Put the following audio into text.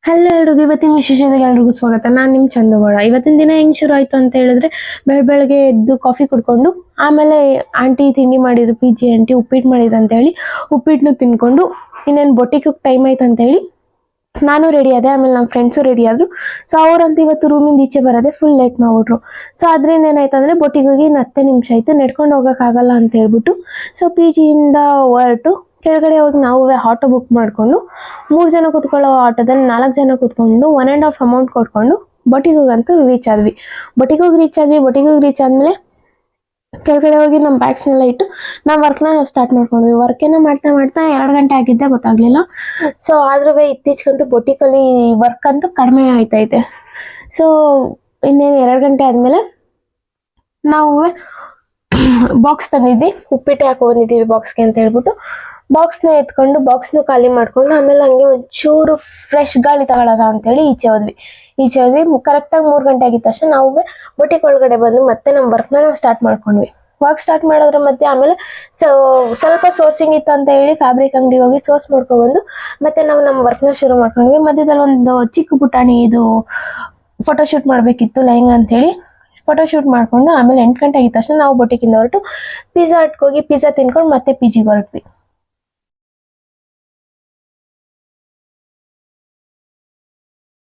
Hello ಎಲ್ರಿಗೂ, ಇವತ್ತಿನ ವಿಶೇಷತೆಗೆ ಎಲ್ರಿಗೂ ಸ್ವಾಗತ. ನಾನು ನಿಮ್ಮ ಚಂದಗೌಡ. ಇವತ್ತಿನ ದಿನ ಹೆಂಗೆ ಶುರು ಆಯಿತು ಅಂತ ಹೇಳಿದ್ರೆ, ಬೆಳಗ್ಗೆ ಎದ್ದು ಕಾಫಿ ಕುಡ್ಕೊಂಡು ಆಮೇಲೆ ಆಂಟಿ ತಿಂಡಿ ಮಾಡಿದ್ರು, ಪಿ ಜಿ ಆಂಟಿ ಉಪ್ಪಿಟ್ಟು ಮಾಡಿದ್ರು ಅಂತೇಳಿ ಉಪ್ಪಿಟ್ಟನ್ನು ತಿನ್ಕೊಂಡು ಇನ್ನೇನು ಬೊಟ್ಟಿಗೆ ಟೈಮ್ ಆಯ್ತು ಅಂತೇಳಿ ನಾನು ರೆಡಿ ಆದೆ. ಆಮೇಲೆ ನಮ್ಮ ಫ್ರೆಂಡ್ಸು ರೆಡಿ ಆದರು. ಸೊ ಅವರಂತೂ ಇವತ್ತು ರೂಮಿಂದ ಈಚೆ ಬರೋದೆ ಫುಲ್ ಲೇಟ್ ಮಾಡಿಬಿಟ್ರು. ಸೊ ಅದರಿಂದ ಏನಾಯ್ತು ಅಂದರೆ ಬೊಟ್ಟಿಗೆ ಹೋಗಿ 10 ನಿಮಿಷ ಆಯಿತು, ನಡ್ಕೊಂಡು ಹೋಗೋಕ್ಕಾಗಲ್ಲ ಅಂತ ಹೇಳ್ಬಿಟ್ಟು ಸೊ ಪಿ ಜಿಯಿಂದ ಹೊರಟು ಕೆಳಗಡೆ ಹೋಗಿ ನಾವು ಆಟೋ ಬುಕ್ ಮಾಡಿಕೊಂಡು 3 ಜನ ಕೂತ್ಕೊಳ್ಳೋ ಆಟೋದಲ್ಲಿ 4 ಜನ ಕೂತ್ಕೊಂಡು 1.5 ಅಮೌಂಟ್ ಕೊಟ್ಕೊಂಡು ಬೊಟ್ಟಿಗೆ ಹೋಗಂತೂ ರೀಚ್ ಆದ್ವಿ. ಬೊಟ್ಟಿಗೆ ಹೋಗಿ ರೀಚ್ ಆದಮೇಲೆ ಕೆಳಗಡೆ ಹೋಗಿ ನಮ್ಮ ಬ್ಯಾಗ್ಸ್ನೆಲ್ಲ ಇಟ್ಟು ನಾವು ವರ್ಕ್ನ ಸ್ಟಾರ್ಟ್ ಮಾಡ್ಕೊಂಡ್ವಿ. ವರ್ಕೇನ ಮಾಡ್ತಾ 2 ಗಂಟೆ ಆಗಿದ್ದೆ ಗೊತ್ತಾಗಲಿಲ್ಲ. ಸೊ ಆದ್ರೂ ಇತ್ತೀಚೆಗಂತೂ ಬೊಟಿಕಲ್ಲಿ ವರ್ಕ್ ಅಂತೂ ಕಡಿಮೆ ಆಯ್ತೈತೆ. ಸೊ ಇನ್ನೇನು 2 ಗಂಟೆ ಆದಮೇಲೆ ನಾವು ಬಾಕ್ಸ್ ತಂದಿದ್ವಿ, ಉಪ್ಪಿಟ್ಟು ಹಾಕೋ ಬಂದಿದ್ದೀವಿ ಬಾಕ್ಸ್ಗೆ ಅಂತ ಹೇಳ್ಬಿಟ್ಟು ಬಾಕ್ಸ್ನ ಎತ್ಕೊಂಡು ಬಾಕ್ಸ್ನ ಖಾಲಿ ಮಾಡ್ಕೊಂಡು ಆಮೇಲೆ ಹಂಗೆ ಒಂಚೂರು ಫ್ರೆಶ್ ಗಾಳಿ ತಗೊಳ್ಳೋದ ಅಂತೇಳಿ ಈಚೆ ಹೋದ್ವಿ. ಕರೆಕ್ಟಾಗಿ 3 ಗಂಟೆ ಆಗಿದ ತಕ್ಷಣ ನಾವು ಬೊಟಿಕ್ ಒಳಗಡೆ ಬಂದು ಮತ್ತೆ ನಮ್ಮ ವರ್ಕ್ನ ನಾವು ಸ್ಟಾರ್ಟ್ ಮಾಡ್ಕೊಂಡ್ವಿ. ವರ್ಕ್ ಸ್ಟಾರ್ಟ್ ಮಾಡೋದ್ರ ಮಧ್ಯೆ ಆಮೇಲೆ ಸ್ವಲ್ಪ ಸೋರ್ಸಿಂಗ್ ಇತ್ತು ಅಂತ ಹೇಳಿ ಫ್ಯಾಬ್ರಿಕ್ ಅಂಗಡಿಗೆ ಹೋಗಿ ಸೋರ್ಸ್ ಮಾಡ್ಕೊಬಂದು ಮತ್ತೆ ನಾವು ನಮ್ಮ ವರ್ಕ್ನ ಶುರು ಮಾಡ್ಕೊಂಡ್ವಿ. ಮಧ್ಯದಲ್ಲಿ ಒಂದು ಚಿಕ್ಕ ಪುಟಾಣಿ ಇದು ಫೋಟೋಶೂಟ್ ಮಾಡಬೇಕಿತ್ತು ಲೆಹಂಗಾ ಅಂತೇಳಿ ಫೋಟೋಶೂಟ್ ಮಾಡಿಕೊಂಡು ಆಮೇಲೆ 8 ಗಂಟೆ ಆಗಿದ ತಕ್ಷಣ ನಾವು ಬೊಟಿಕಿಂದ ಹೊರಟು ಪಿಜ್ಜಾ ಹಟ್ಗೆ ಹೋಗಿ ಪಿಜ್ಜಾ ತಿನ್ಕೊಂಡು ಮತ್ತೆ ಪಿ ಜಿಗೆ ಹೊರಟ್ವಿ.